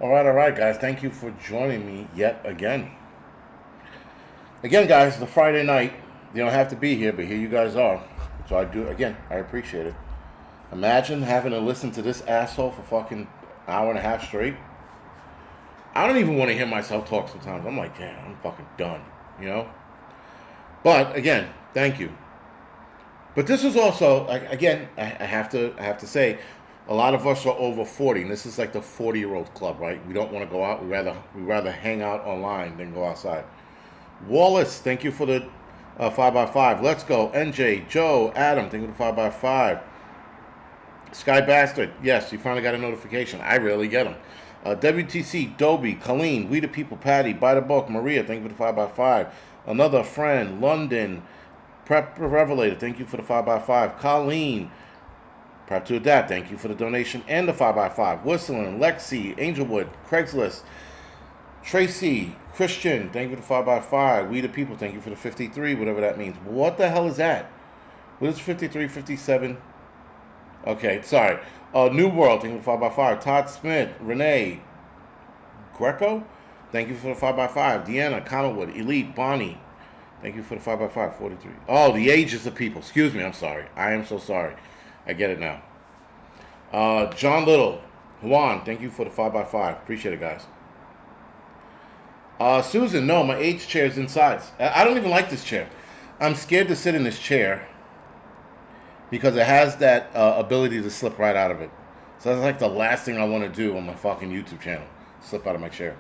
All right, guys. Thank you for joining me yet again. Again, guys, the Friday night. You don't have to be here, but here you guys are. So I do, again, I appreciate it. Imagine having to listen to this asshole for fucking hour and a half straight. I don't even want to hear myself talk sometimes. I'm like, damn, I'm fucking done, you know? But, again, thank you. But this is also, again, I have to say, a lot of us are over 40, and this is like the 40-year-old club, right? We don't want to go out. We rather hang out online than go outside. Wallace, thank you for the 5x5. Let's go. NJ, Joe, Adam, thank you for the 5x5. Sky Bastard, yes, you finally got a notification. I rarely get them. WTC, Dobie, Colleen, We the People, Patty, By the Book, Maria, thank you for the 5x5. Another friend, London, Prep Revelator, thank you for the 5x5. Colleen, Prep to Adapt, thank you for the donation and the 5x5. Whistling, Lexi, Angelwood, Craigslist, Tracy, Christian, thank you for the 5x5. We the People, thank you for the 53, whatever that means. What the hell is that? What is 53, 57? Okay, sorry. New World, thank you for the 5x5. Todd Smith, Renee, Greco, thank you for the 5x5. Deanna, Connellwood, Elite, Bonnie, thank you for the 5x5, 43. Oh, the ages of people. Excuse me, I'm sorry. I am so sorry. I get it now. John Little, Juan, thank you for the 5x5. Appreciate it, guys. Susan, no, my H chair is inside. I don't even like this chair. I'm scared to sit in this chair because it has that ability to slip right out of it. So that's like the last thing I want to do on my fucking YouTube channel. Slip out of my chair.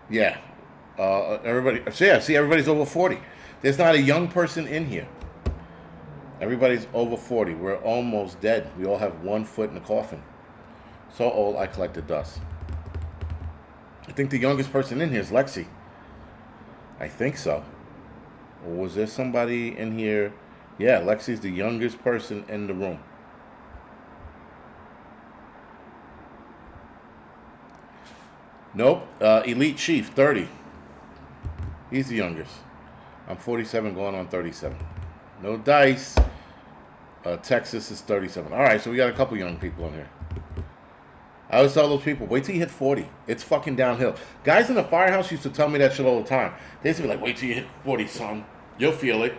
Yeah. Everybody. So yeah, see, everybody's over 40. There's not a young person in here. Everybody's over 40. We're almost dead. We all have one foot in the coffin. So old, I collected dust. I think the youngest person in here is Lexi. I think so. Or was there somebody in here? Yeah, Lexi's the youngest person in the room. Nope. Elite Chief, 30. He's the youngest. I'm 47 going on 37. No dice. Texas is 37. All right, so we got a couple young people in here. I always tell those people, wait till you hit 40. It's fucking downhill. Guys in the firehouse used to tell me that shit all the time. They used to be like, wait till you hit 40, son. You'll feel it.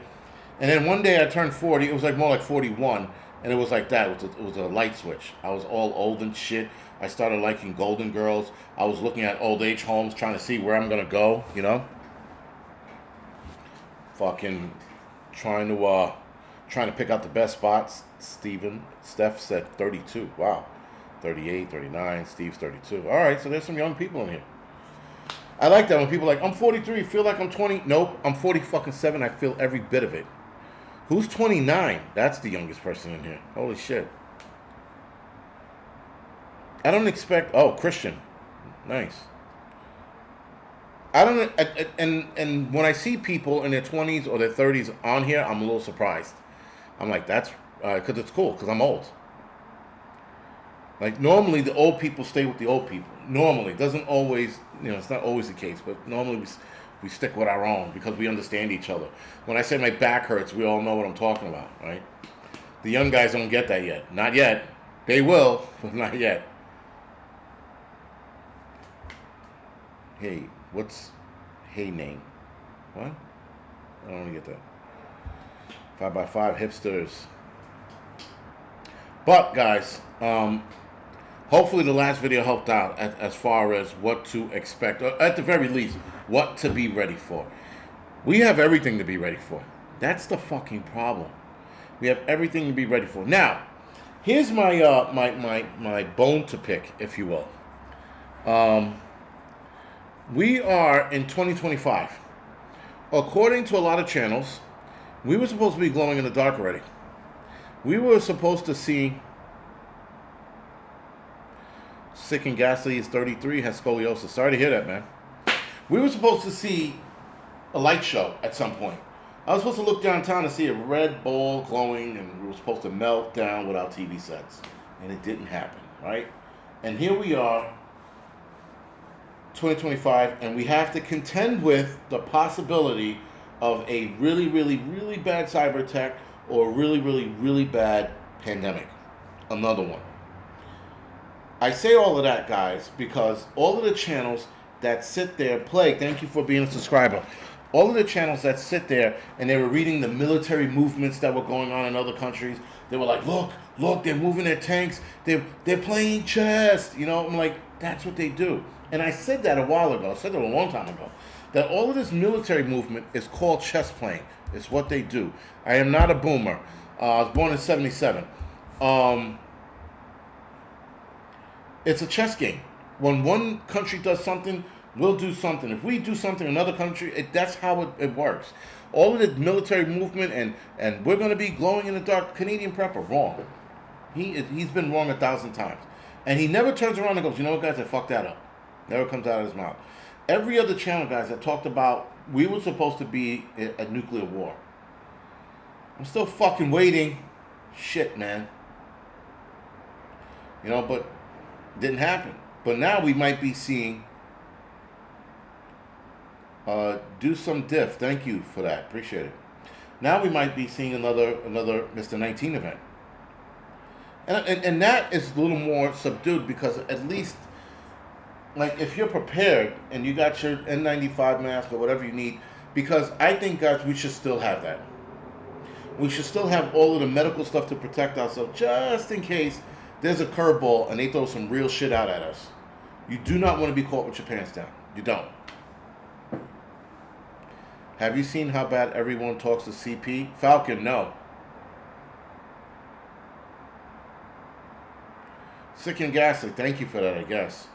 And then one day I turned 40. It was like more like 41. And it was like that. It was a light switch. I was all old and shit. I started liking Golden Girls. I was looking at old age homes trying to see where I'm going to go, you know? Fucking trying to pick out the best spots. Steph said 32. Wow. 38, 39, Steve's 32. All right, so there's some young people in here. I like that when people are like, I'm 43, feel like I'm 20. Nope, I'm 40 fucking 7. I feel every bit of it. Who's 29? That's the youngest person in here. Holy shit. I don't expect. Oh, Christian. Nice. I don't. And when I see people in their 20s or their 30s on here, I'm a little surprised. I'm like, that's because it's cool because I'm old. Like, normally the old people stay with the old people. Normally. It doesn't always, it's not always the case, but normally we stick with our own because we understand each other. When I say my back hurts, we all know what I'm talking about, right? The young guys don't get that yet. Not yet. They will, but not yet. Hey, what's hey name? What? I don't want to get that. 5x5 hipsters. But, guys, hopefully the last video helped out as far as what to expect, or at the very least, what to be ready for. We have everything to be ready for. That's the fucking problem. We have everything to be ready for. Now, here's my my bone to pick, if you will. We are in 2025. According to a lot of channels, we were supposed to be glowing in the dark already. We were supposed to see Sick and Ghastly is 33, has scoliosis. Sorry to hear that, man. We were supposed to see a light show at some point. I was supposed to look downtown to see a red ball glowing, and we were supposed to melt down with our TV sets. And it didn't happen, right? And here we are, 2025, and we have to contend with the possibility of a really, really, really bad cyber attack or really, really, really bad Pandemic. Another one. I say all of that, guys, because all of the channels that sit there play, thank you for being a subscriber. All of the channels that sit there and they were reading the military movements that were going on in other countries, they were like, look, they're moving their tanks, they're playing chess. You know, I'm like, that's what they do. And I said that a while ago, I said that a long time ago, that all of this military movement is called chess playing. It's what they do. I am not a boomer. I was born in 77. It's a chess game. When one country does something, we'll do something. If we do something in another country, that's how it works. All of the military movement and we're going to be glowing in the dark, Canadian prepper, wrong. He's been wrong 1,000 times. And he never turns around and goes, you know what, guys, I fucked that up. Never comes out of his mouth. Every other channel, guys, that talked about we were supposed to be a nuclear war. I'm still fucking waiting. Shit, man. You know, but didn't happen. But now we might be seeing do some diff. Thank you for that. Appreciate it. Now we might be seeing another Mr. 19 event. And that is a little more subdued because at least, like, if you're prepared and you got your N95 mask or whatever you need, because I think, guys, we should still have that. We should still have all of the medical stuff to protect ourselves just in case there's a curveball and they throw some real shit out at us. You do not want to be caught with your pants down. You don't. Have you seen how bad everyone talks to CP? Falcon, no. Sick and ghastly, thank you for that, I guess.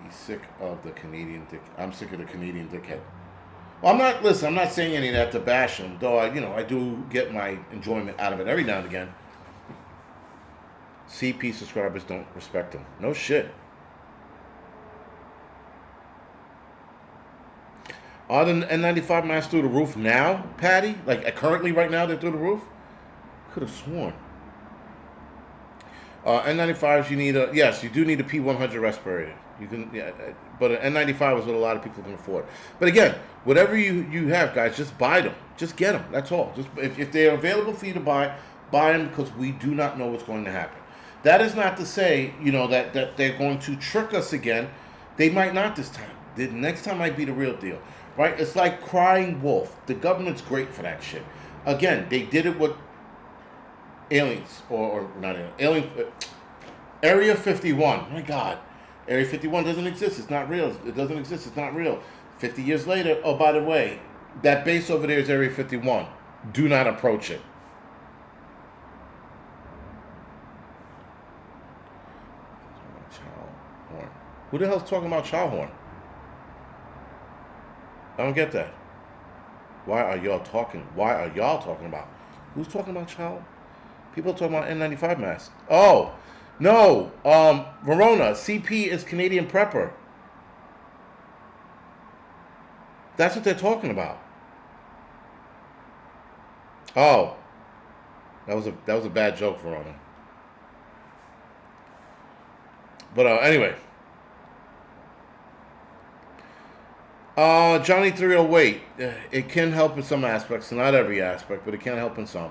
He's sick of the Canadian dick. I'm sick of the Canadian dickhead. Well, I'm not saying any of that to bash him, though I do get my enjoyment out of it every now and again. CP subscribers don't respect him. No shit. Are the N95 masks through the roof now, Patty? Like currently, right now, they're through the roof? Could have sworn. N95s, you need yes, you do need a P100 respirator. You can, yeah, but an N95 is what a lot of people can afford. But again, whatever you have, guys, just buy them. Just get them. That's all. Just if they're available for you to buy them, because we do not know what's going to happen. That is not to say, that they're going to trick us again. They might not this time. The next time might be the real deal, right? It's like crying wolf. The government's great for that shit. Again, they did it with aliens, or not alien. Area 51. My God. Area 51 doesn't exist. It's not real. It doesn't exist. It's not real. 50 years later, oh, by the way, that base over there is Area 51. Do not approach it. Who the hell's talking about Chowhorn? I don't get that. Why are y'all talking about? Who's talking about Chow? People are talking about N95 masks. Oh, no. Verona, CP is Canadian prepper. That's what they're talking about. Oh, that was a bad joke, Verona. But anyway. Johnny 308. It can help in some aspects, not every aspect, but it can help in some.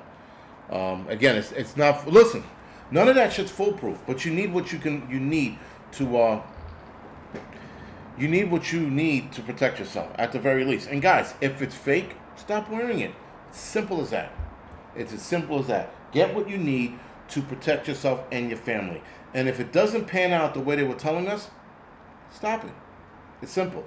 Again, it's not. Listen, none of that shit's foolproof, but you need what you need to. You need what you need to protect yourself at the very least. And guys, if it's fake, stop wearing it. It's simple as that. It's as simple as that. Get what you need to protect yourself and your family. And if it doesn't pan out the way they were telling us, stop it. It's simple.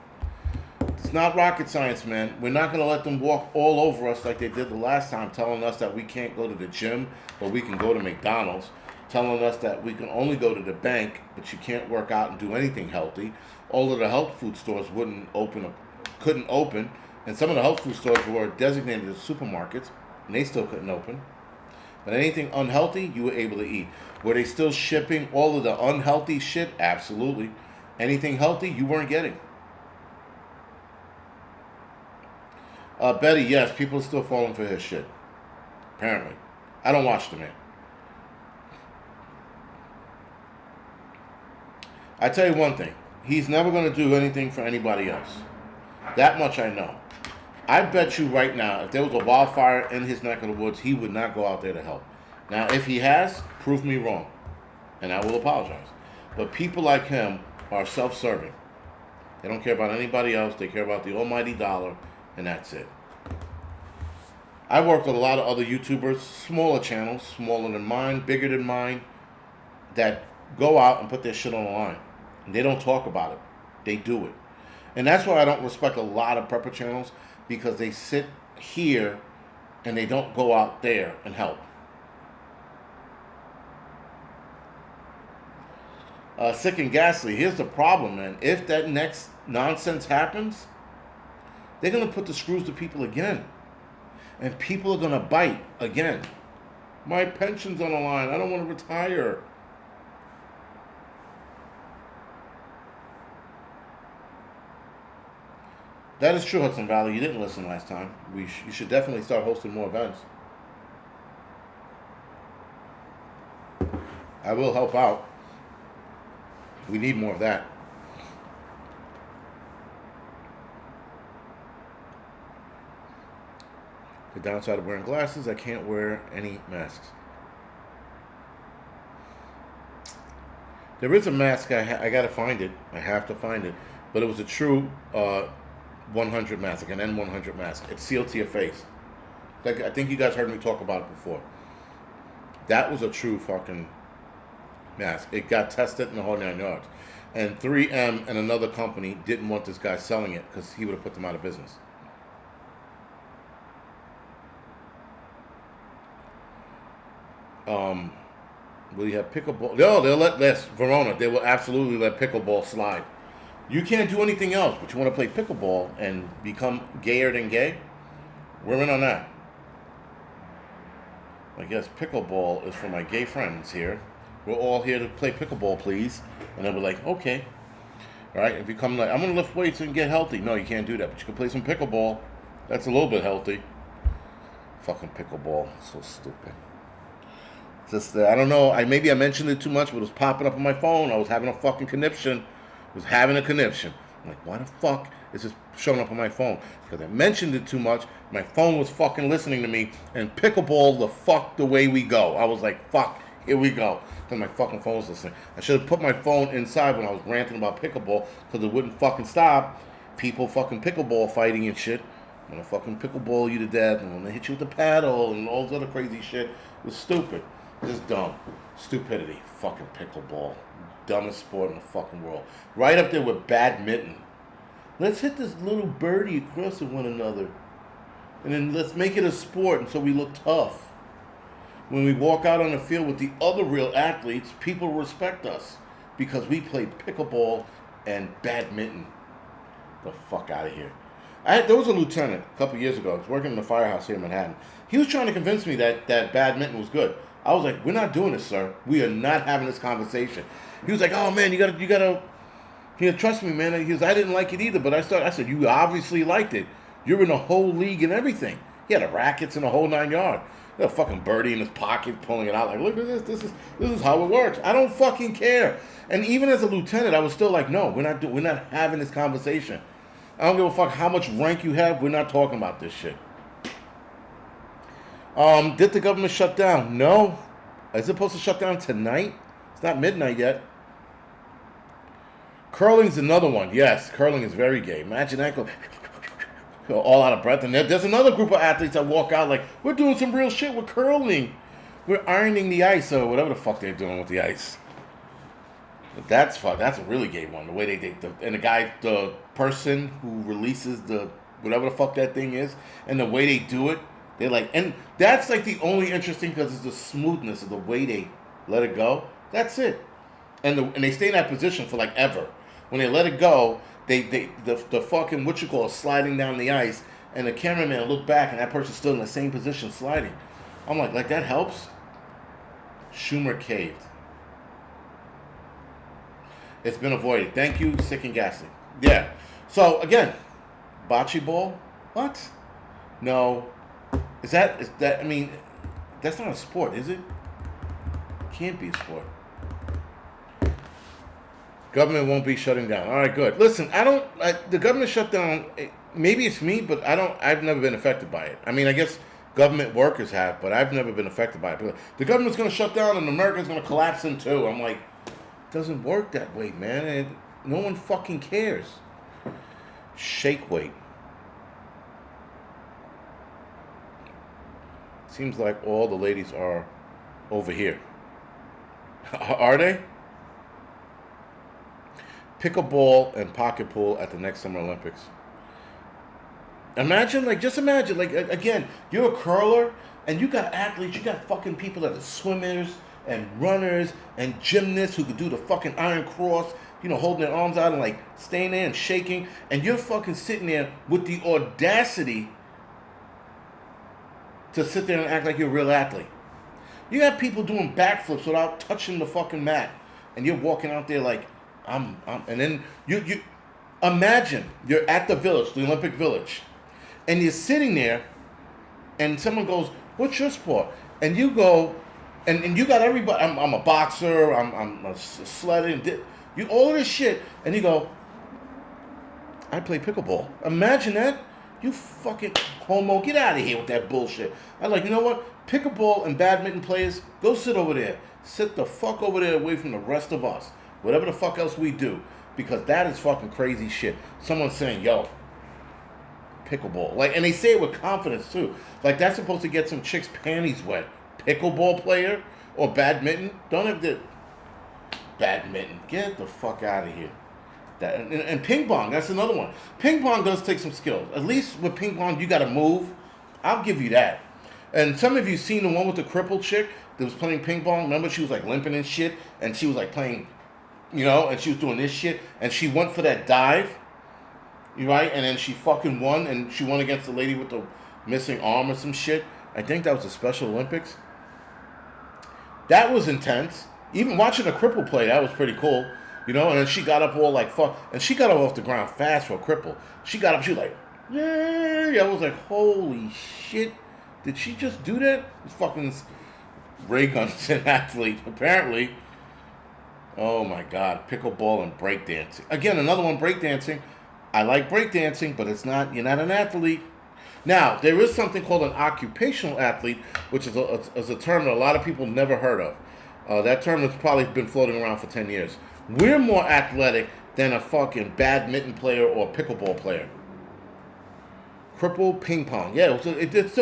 It's not rocket science, man. We're not going to let them walk all over us like they did the last time, telling us that we can't go to the gym, but we can go to McDonald's, telling us that we can only go to the bank, but you can't work out and do anything healthy. All of the health food stores couldn't open, and some of the health food stores were designated as supermarkets, and they still couldn't open. But anything unhealthy, you were able to eat. Were they still shipping all of the unhealthy shit? Absolutely. Anything healthy, you weren't getting. Betty, yes, people are still falling for his shit. Apparently. I don't watch the man. I tell you one thing. He's never going to do anything for anybody else. That much I know. I bet you right now, if there was a wildfire in his neck of the woods, he would not go out there to help. Now, if he has, prove me wrong, and I will apologize. But people like him are self-serving. They don't care about anybody else. They care about the almighty dollar, and that's it. I worked with a lot of other YouTubers, smaller channels, smaller than mine, bigger than mine, that go out and put their shit on the line. And they don't talk about it. They do it. And that's why I don't respect a lot of prepper channels, because they sit here and they don't go out there and help. Sick and ghastly. Here's the problem, man. If that next nonsense happens, they're going to put the screws to people again. And people are going to bite again. My pension's on the line. I don't want to retire. That is true, Hudson Valley. You didn't listen last time. You should definitely start hosting more events. I will help out. We need more of that. The downside of wearing glasses, I can't wear any masks. There is a mask, I gotta find it. I have to find it. But it was a true 100 mask, like an N100 mask. It's sealed to your face. Like, I think you guys heard me talk about it before. That was a true fucking mask. It got tested in the whole 9 yards. And 3M and another company didn't want this guy selling it because he would have put them out of business. Will you have pickleball? No, they'll let this. Verona, they will absolutely let pickleball slide. You can't do anything else, but you want to play pickleball and become gayer than gay? We're in on that. I guess pickleball is for my gay friends here. We're all here to play pickleball, please. And then we're like, okay. All right, if you come like, I'm going to lift weights and get healthy. No, you can't do that, but you can play some pickleball. That's a little bit healthy. Fucking pickleball. So stupid. Just, I don't know. Maybe I mentioned it too much, but it was popping up on my phone. I was having a fucking conniption. I'm like, why the fuck is this showing up on my phone? Because I mentioned it too much. My phone was fucking listening to me. And pickleball, the way we go. I was like, fuck, here we go. Because my fucking phone was listening. I should have put my phone inside when I was ranting about pickleball, because it wouldn't fucking stop. People fucking pickleball fighting and shit. I'm gonna fucking pickleball you to death. I'm gonna hit you with the paddle and all this other crazy shit. It was stupid. Just dumb. Stupidity. Fucking pickleball. Dumbest sport in the fucking world. Right up there with badminton. Let's hit this little birdie across with one another. And then let's make it a sport, and so we look tough. When we walk out on the field with the other real athletes, people respect us. Because we play pickleball and badminton. The fuck out of here. There was a lieutenant a couple years ago. I was working in the firehouse here in Manhattan. He was trying to convince me that badminton was good. I was like, we're not doing this, sir. We are not having this conversation. He was like, oh man, you gotta trust me, man. He goes, I didn't like it either, but I said, you obviously liked it. You're in the whole league and everything. He had the rackets in the whole 9 yards. He had a fucking birdie in his pocket, pulling it out like, look at this. This is how it works. I don't fucking care. And even as a lieutenant, I was still like, no, we're not having this conversation. I don't give a fuck how much rank you have. We're not talking about this shit. Did the government shut down? No. Is it supposed to shut down tonight? It's not midnight yet. Curling's another one. Yes, curling is very gay. Imagine that. Go all out of breath. And there's another group of athletes that walk out like, we're doing some real shit. We're curling. We're ironing the ice or whatever the fuck they're doing with the ice. But that's fun. That's a really gay one. The way the person who releases the whatever the fuck that thing is, and the way they do it, they're like, and that's like the only interesting, because it's the smoothness of the way they let it go. That's it. And they stay in that position for like ever. When they let it go, the fucking sliding down the ice, and the cameraman look back and that person's still in the same position sliding. I'm like that helps? Schumer caved. It's been avoided. Thank you, Sick and Ghastly. Yeah. So again, bocce ball? What? No. Is that I mean, that's not a sport, is it? It can't be a sport. Government won't be shutting down. All right, good. Listen, the government shut down. maybe it's me, but I've never been affected by it. I mean, I guess government workers have, but I've never been affected by it. But the government's going to shut down and America's going to collapse in two. I'm like, it doesn't work that way, man. And no one fucking cares. Shake weight. Seems like all the ladies are over here. Are they? Pickleball and pocket pool at the next Summer Olympics. Just imagine, again, you're a curler and you got athletes, you got fucking people that are swimmers and runners and gymnasts who could do the fucking iron cross, holding their arms out and like staying there and shaking, and you're fucking sitting there with the audacity to sit there and act like you're a real athlete. You got people doing backflips without touching the fucking mat, and you're walking out there like, and then you imagine you're at the village, the Olympic Village, and you're sitting there, and someone goes, "What's your sport?" And you go, and you got everybody. I'm a boxer. I'm a sledding. You all of this shit, and you go, "I play pickleball." Imagine that. You fucking homo, get out of here with that bullshit. I'm like, you know what? Pickleball and badminton players, go sit over there. Sit the fuck over there away from the rest of us. Whatever the fuck else we do. Because that is fucking crazy shit. Someone's saying, yo, pickleball. And they say it with confidence too. Like that's supposed to get some chicks' panties wet. Pickleball player or badminton? Don't have to. Badminton. Get the fuck out of here. And ping pong, that's another one. Ping pong does take some skill. At least with ping pong, you got to move. I'll give you that. And some of you seen the one with the crippled chick that was playing ping pong. Remember, she was like limping and shit, and she was like playing, and she was doing this shit, and she went for that dive, right? And then she fucking won, and she won against the lady with the missing arm or some shit. I think that was the Special Olympics. That was intense. Even watching a cripple play, that was pretty cool. And then she got up all like fuck, and she got up off the ground fast for a cripple. She got up, she was like, yeah. I was like, holy shit, did she just do that? This fucking ray gun's an athlete, apparently. Oh my god, pickleball and breakdancing. Again, another one, breakdancing. I like breakdancing, but you're not an athlete. Now, there is something called an occupational athlete, which is a term that a lot of people never heard of. That term has probably been floating around for 10 years. We're more athletic than a fucking badminton player or pickleball player. Cripple ping pong. Yeah, it's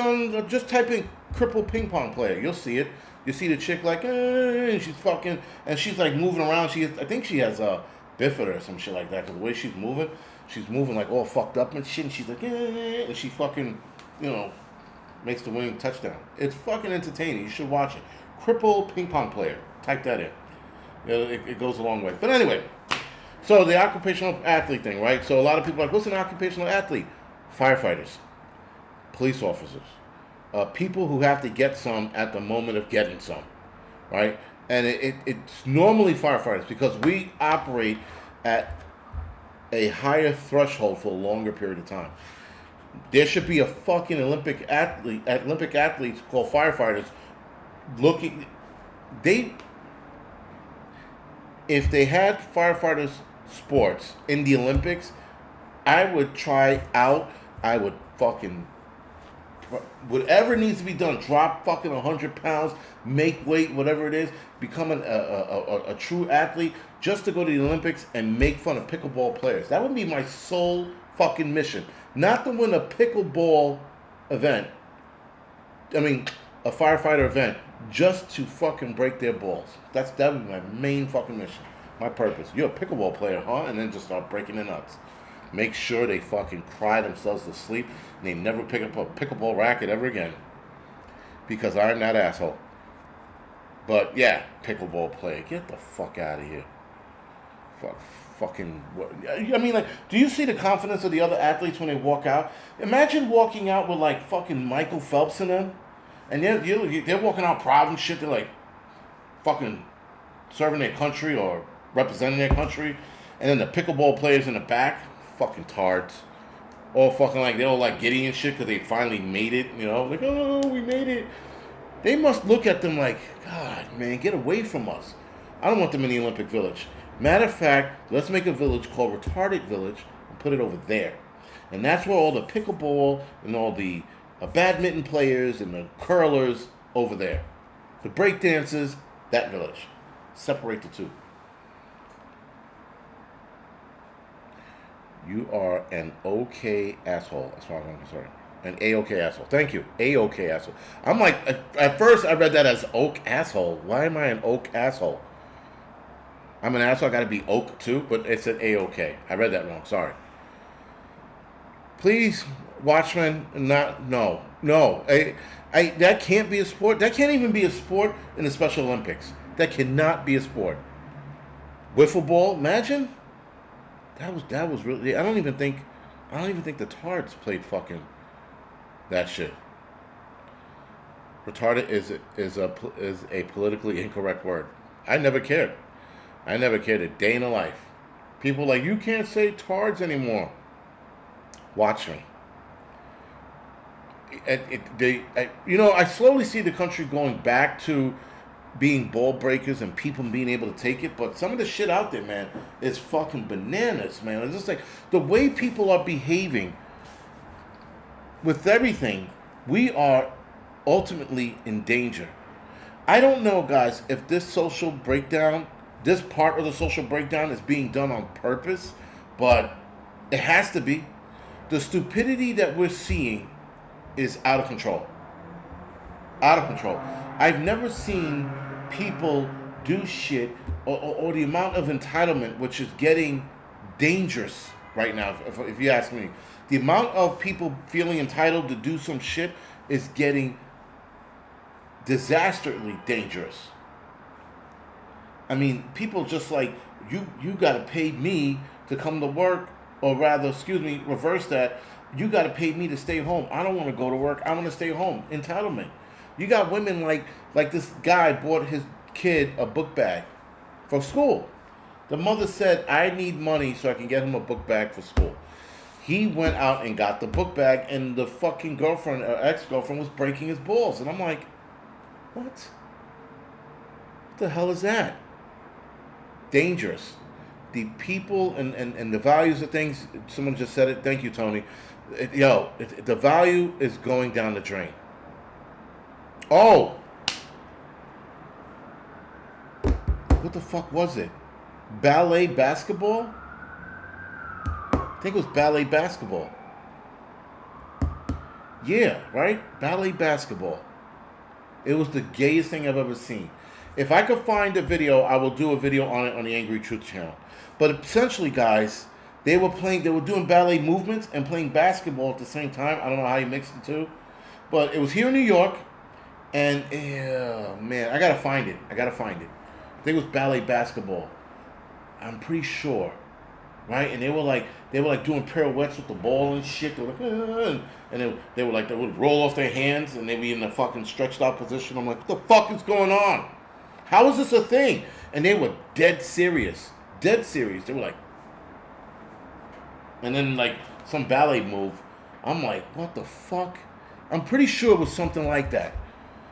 just type in cripple ping pong player. You'll see it. You see the chick and she's fucking, and she's like moving around. I think she has a bifida or some shit like that. Cause the way she's moving like all fucked up and shit. And she's like, and she fucking, makes the winning touchdown. It's fucking entertaining. You should watch it. Cripple ping pong player. Type that in. It goes a long way. But anyway, so the occupational athlete thing, right? So a lot of people are like, what's an occupational athlete? Firefighters, police officers, people who have to get some at the moment of getting some, right? And it's normally firefighters because we operate at a higher threshold for a longer period of time. There should be a fucking Olympic athletes called firefighters if they had firefighters sports in the Olympics, I would try out. I would fucking whatever needs to be done. Drop fucking 100 pounds, make weight, whatever it is. Become a true athlete just to go to the Olympics and make fun of pickleball players. That would be my sole fucking mission. Not to win a pickleball event. I mean, a firefighter event. Just to fucking break their balls. That would be my main fucking mission. My purpose. You're a pickleball player, huh? And then just start breaking their nuts. Make sure they fucking cry themselves to sleep and they never pick up a pickleball racket ever again. Because I'm that asshole. But yeah, pickleball player. Get the fuck out of here. Fucking. I mean, like, do you see the confidence of the other athletes when they walk out? Imagine walking out with like fucking Michael Phelps in them. And they're walking out proud and shit. They're like fucking serving their country or representing their country. And then the pickleball players in the back, fucking tards. All fucking like, they're all like giddy and shit because they finally made it. Like, oh, we made it. They must look at them like, God, man, get away from us. I don't want them in the Olympic Village. Matter of fact, let's make a village called Retarded Village and put it over there. And that's where all the pickleball and all the badminton players and the curlers over there. The break dancers, that village. Separate the two. You are an okay asshole, as far as I'm concerned. An A-okay asshole. Thank you. A-okay asshole. I'm like, at first I read that as oak asshole. Why am I an oak asshole? I'm an asshole. I gotta be oak too, but it said A-okay. I read that wrong. Sorry. Please, Watchmen, no. That can't be a sport. That can't even be a sport in the Special Olympics. That cannot be a sport. Wiffle ball, imagine. That was really. I don't even think the tards played fucking that shit. Retarded is a politically incorrect word. I never cared. I never cared a day in a life. People like, you can't say tards anymore. Watch me. I slowly see the country going back to being ball breakers and people being able to take it, but some of the shit out there, man, is fucking bananas, man. It's just like the way people are behaving with everything, we are ultimately in danger. I don't know, guys, if this social breakdown, this part of the social breakdown is being done on purpose, but it has to be. The stupidity that we're seeing is out of control. Out of control. I've never seen people do shit or the amount of entitlement, which is getting dangerous right now, if you ask me. The amount of people feeling entitled to do some shit is getting disastrously dangerous. I mean, people just like, you gotta pay me to come to work, or rather, reverse that. You gotta pay me to stay home. I don't want to go to work. I want to stay home. Entitlement. You got women like this guy bought his kid a book bag for school. The mother said, I need money so I can get him a book bag for school. He went out and got the book bag, and the fucking girlfriend, or ex-girlfriend, was breaking his balls. And I'm like, what? What the hell is that? Dangerous. The people and the values of things, someone just said it. Thank you, Tony. The value is going down the drain. Oh! What the fuck was it? Ballet basketball? I think it was ballet basketball. Yeah, right? Ballet basketball. It was the gayest thing I've ever seen. If I could find a video, I will do a video on it on the Angry Truth channel. But essentially, guys, they were doing ballet movements and playing basketball at the same time. I don't know how you mixed the two. But it was here in New York. And, man, I gotta find it. I think it was ballet basketball. I'm pretty sure. Right? And they were like doing pirouettes with the ball and shit. They were like, and they would roll off their hands and they'd be in the fucking stretched out position. I'm like, what the fuck is going on? How is this a thing? And they were dead serious. Dead serious. They were like, and then like some ballet move. I'm like, what the fuck? I'm pretty sure it was something like that.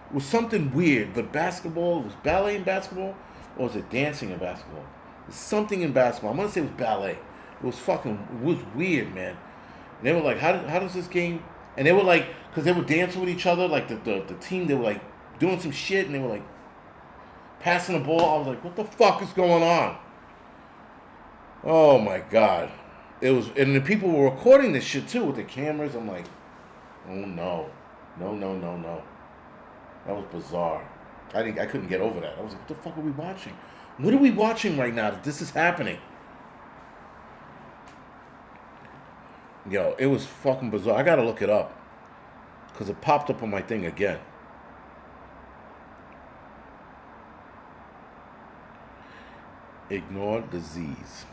It was something weird, but basketball, it was ballet in basketball, or was it dancing in basketball? It was something in basketball. I'm gonna say it was ballet. It was weird, man. And they were like, how does this game? And they were like, because they were dancing with each other, like the team, they were like doing some shit, and they were like passing the ball. I was like, what the fuck is going on? Oh my god. It was, and the people were recording this shit too with the cameras. I'm like, oh no. No. That was bizarre. I couldn't get over that. I was like, what the fuck are we watching? What are we watching right now that this is happening? Yo, it was fucking bizarre. I gotta look it up. Because it popped up on my thing again. Ignore disease.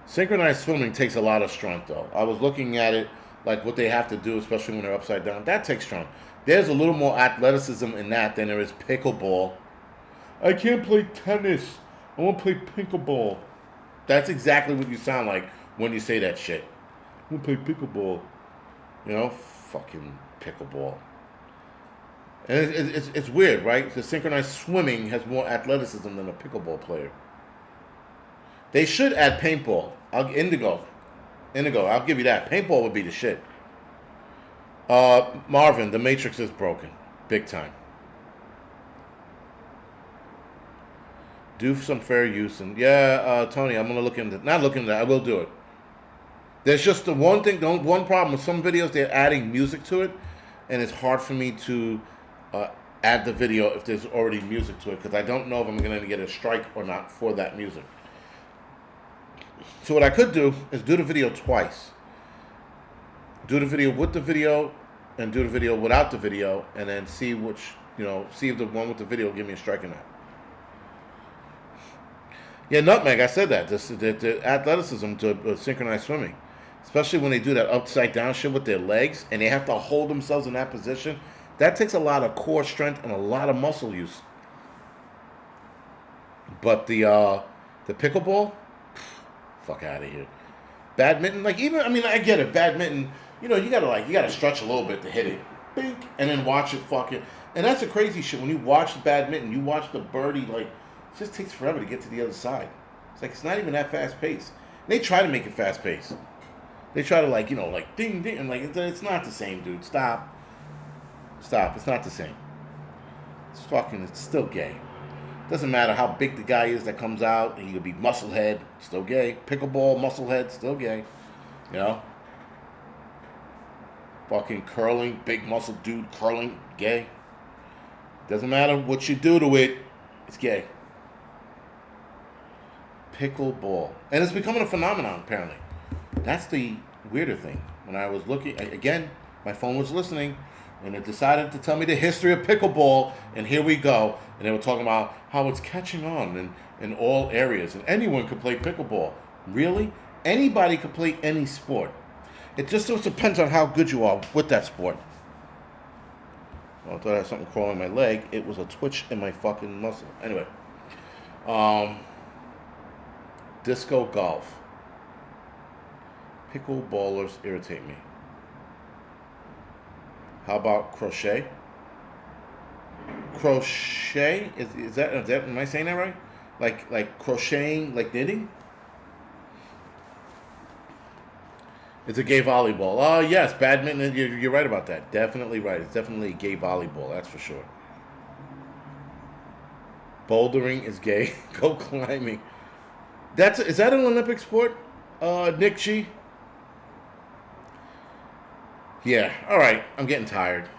Synchronized swimming takes a lot of strength, though. I was looking at it, like what they have to do, especially when they're upside down. That takes strength. There's a little more athleticism in that than there is pickleball. I can't play tennis. I want to play pickleball. That's exactly what you sound like when you say that shit. I want to play pickleball. You know, fucking pickleball. And it's weird, right? Because synchronized swimming has more athleticism than a pickleball player. They should add paintball. Indigo. Indigo, I'll give you that. Paintball would be the shit. Marvin, the Matrix is broken. Big time. Do some fair use. And yeah, Tony, I'm going to look into, not look into that, I will do it. There's just the one thing, one problem with some videos, they're adding music to it, and it's hard for me to add the video if there's already music to it, because I don't know if I'm going to get a strike or not for that music. So what I could do is do the video twice. Do the video with the video, and do the video without the video, and then see which, see if the one with the video will give me a strike or not. Yeah, Nutmeg, I said that. The athleticism to synchronized swimming. Especially when they do that upside down shit with their legs and they have to hold themselves in that position. That takes a lot of core strength and a lot of muscle use. But the pickleball, fuck out of here. Badminton, I get it. Badminton, you gotta stretch a little bit to hit it. Bink, and then watch it fucking. And that's the crazy shit. When you watch badminton, you watch the birdie, it just takes forever to get to the other side. It's not even that fast paced. They try to make it fast paced. They try to ding ding, and it's not the same, dude. Stop. It's not the same. It's still gay. Doesn't matter how big the guy is that comes out. He could be musclehead, still gay. Pickleball, musclehead, still gay. Fucking curling, big muscle dude curling, gay. Doesn't matter what you do to it, it's gay. Pickleball. And it's becoming a phenomenon, apparently. That's the weirder thing. When I was looking, again, my phone was listening, and it decided to tell me the history of pickleball, and here we go. And they were talking about how it's catching on in all areas, and anyone could play pickleball. Really? Anybody could play any sport. It just depends on how good you are with that sport. Well, I thought I had something crawling in my leg. It was a twitch in my fucking muscle. Anyway. Disco golf. Pickleballers irritate me. How about crochet? Crochet? Is that am I saying that right? Like crocheting, like knitting? It's a gay volleyball. Oh, yes, badminton. You're right about that. Definitely right. It's definitely a gay volleyball. That's for sure. Bouldering is gay. Go climbing. Is that an Olympic sport, Nick G? Yeah. All right. I'm getting tired,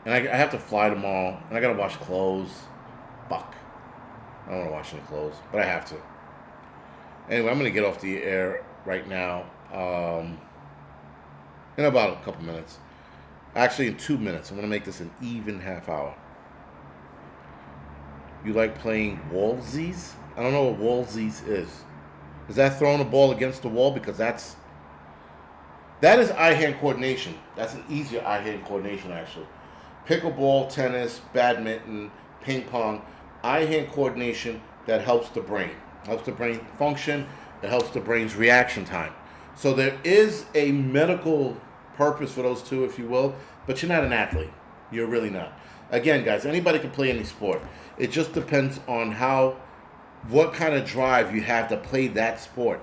and I have to fly tomorrow, and I gotta wash clothes. Fuck. I don't want to wash any clothes, but I have to. Anyway, I'm gonna get off the air right now. In about a couple minutes. Actually, in 2 minutes. I'm going to make this an even half hour. You like playing wallsies? I don't know what wallsies is. Is that throwing a ball against the wall? Because that is eye-hand coordination. That's an easier eye-hand coordination, actually. Pickleball, tennis, badminton, ping pong. Eye-hand coordination that helps the brain. Helps the brain function. It helps the brain's reaction time. So there is a medical purpose for those two, if you will, but you're not an athlete. You're really not. Again, guys, anybody can play any sport. It just depends on what kind of drive you have to play that sport.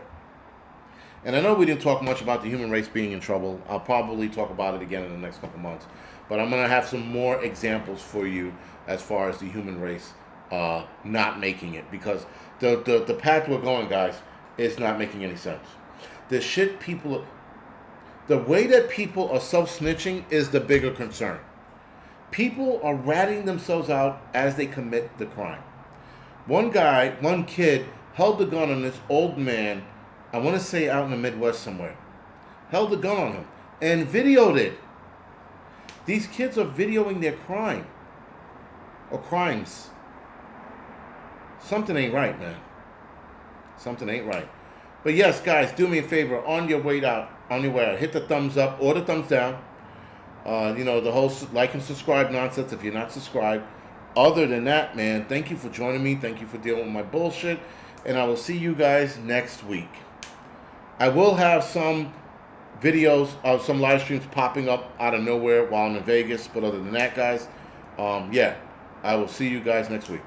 And I know we didn't talk much about the human race being in trouble. I'll probably talk about it again in the next couple months. But I'm going to have some more examples for you as far as the human race not making it. Because the path we're going, guys, is not making any sense. The way that people are self-snitching is the bigger concern. People are ratting themselves out as they commit the crime. One kid, held the gun on this old man, I want to say out in the Midwest somewhere. Held the gun on him and videoed it. These kids are videoing their crime. Or crimes. Something ain't right, man. Something ain't right. But yes, guys, do me a favor. On your way out, hit the thumbs up or the thumbs down. The whole like and subscribe nonsense if you're not subscribed. Other than that, man, thank you for joining me. Thank you for dealing with my bullshit. And I will see you guys next week. I will have some videos of some live streams popping up out of nowhere while I'm in Vegas. But other than that, guys, I will see you guys next week.